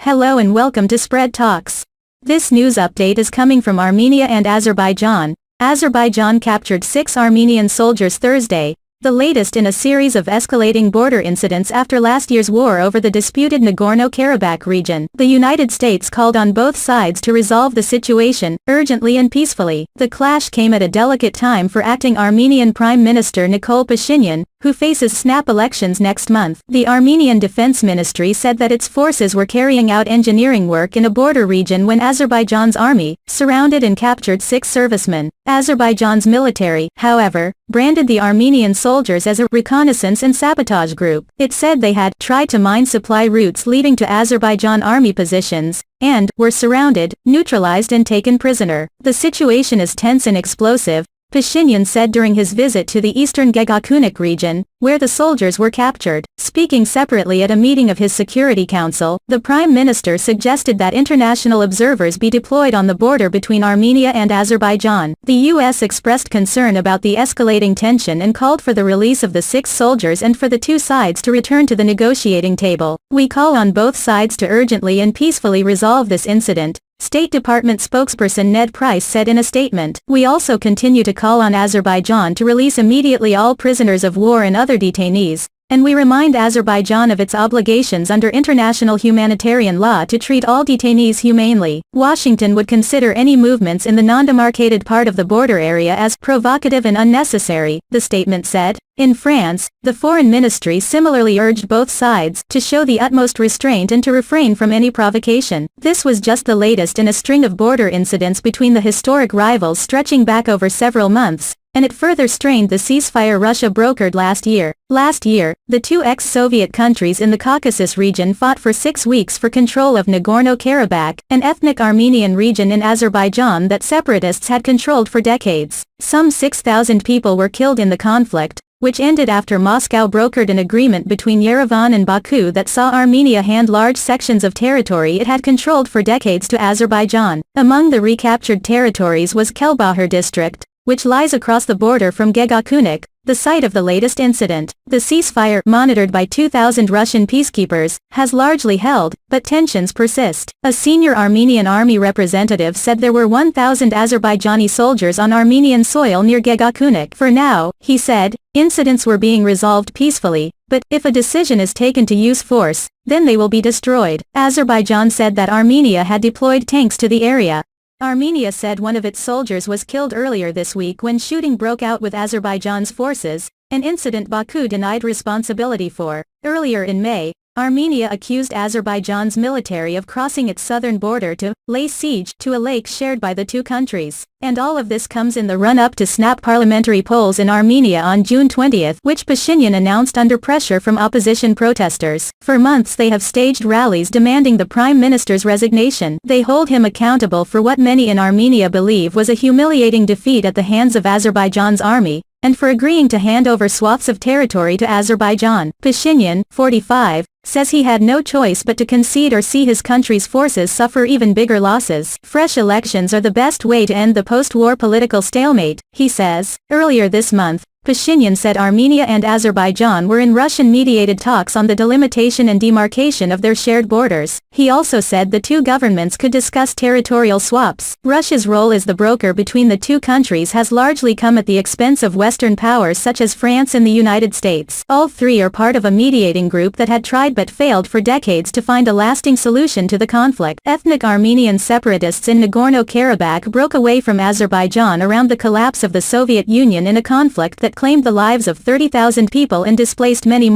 Hello and welcome to Spread Talks. This news update is coming from Armenia and Azerbaijan. Azerbaijan captured 6 Armenian soldiers Thursday, the latest in a series of escalating border incidents after last year's war over the disputed Nagorno-Karabakh region. The United States called on both sides to resolve the situation, urgently and peacefully. The clash came at a delicate time for acting Armenian Prime Minister Nikol Pashinyan, who faces snap elections next month. The Armenian Defense Ministry said that its forces were carrying out engineering work in a border region when Azerbaijan's army surrounded and captured 6 servicemen. Azerbaijan's military, however, branded the Armenian soldiers as a reconnaissance and sabotage group. It said they had tried to mine supply routes leading to Azerbaijan army positions, and were surrounded, neutralized and taken prisoner. The situation is tense and explosive, Pashinyan said during his visit to the eastern Gegakunik region, where the soldiers were captured. Speaking separately at a meeting of his Security Council, the Prime Minister suggested that international observers be deployed on the border between Armenia and Azerbaijan. The U.S. expressed concern about the escalating tension and called for the release of the 6 soldiers and for the 2 sides to return to the negotiating table. "We call on both sides to urgently and peacefully resolve this incident," State Department spokesperson Ned Price said in a statement. "We also continue to call on Azerbaijan to release immediately all prisoners of war and other detainees, and we remind Azerbaijan of its obligations under international humanitarian law to treat all detainees humanely. Washington would consider any movements in the non-demarcated part of the border area as provocative and unnecessary," the statement said. In France, the Foreign Ministry similarly urged both sides to show the utmost restraint and to refrain from any provocation. This was just the latest in a string of border incidents between the historic rivals stretching back over several months, and it further strained the ceasefire Russia brokered last year. Last year, the 2 ex-Soviet countries in the Caucasus region fought for 6 weeks for control of Nagorno-Karabakh, an ethnic Armenian region in Azerbaijan that separatists had controlled for decades. Some 6,000 people were killed in the conflict, which ended after Moscow brokered an agreement between Yerevan and Baku that saw Armenia hand large sections of territory it had controlled for decades to Azerbaijan. Among the recaptured territories was Kelbahar district, which lies across the border from Gegakunik, the site of the latest incident. The ceasefire, monitored by 2,000 Russian peacekeepers, has largely held, but tensions persist. A senior Armenian army representative said there were 1,000 Azerbaijani soldiers on Armenian soil near Gegakunik. For now, he said, incidents were being resolved peacefully, but if a decision is taken to use force, then they will be destroyed. Azerbaijan said that Armenia had deployed tanks to the area. Armenia said one of its soldiers was killed earlier this week when shooting broke out with Azerbaijan's forces, an incident Baku denied responsibility for. Earlier in May, Armenia accused Azerbaijan's military of crossing its southern border to lay siege to a lake shared by the 2 countries. And all of this comes in the run-up to snap parliamentary polls in Armenia on June 20, which Pashinyan announced under pressure from opposition protesters. For months they have staged rallies demanding the prime minister's resignation. They hold him accountable for what many in Armenia believe was a humiliating defeat at the hands of Azerbaijan's army, and for agreeing to hand over swaths of territory to Azerbaijan. Pashinyan, 45, says he had no choice but to concede or see his country's forces suffer even bigger losses. Fresh elections are the best way to end the post-war political stalemate, he says. Earlier this month, Pashinyan said Armenia and Azerbaijan were in Russian-mediated talks on the delimitation and demarcation of their shared borders. He also said the 2 governments could discuss territorial swaps. Russia's role as the broker between the 2 countries has largely come at the expense of Western powers such as France and the United States. All 3 are part of a mediating group that had tried but failed for decades to find a lasting solution to the conflict. Ethnic Armenian separatists in Nagorno-Karabakh broke away from Azerbaijan around the collapse of the Soviet Union in a conflict that claimed the lives of 30,000 people and displaced many more.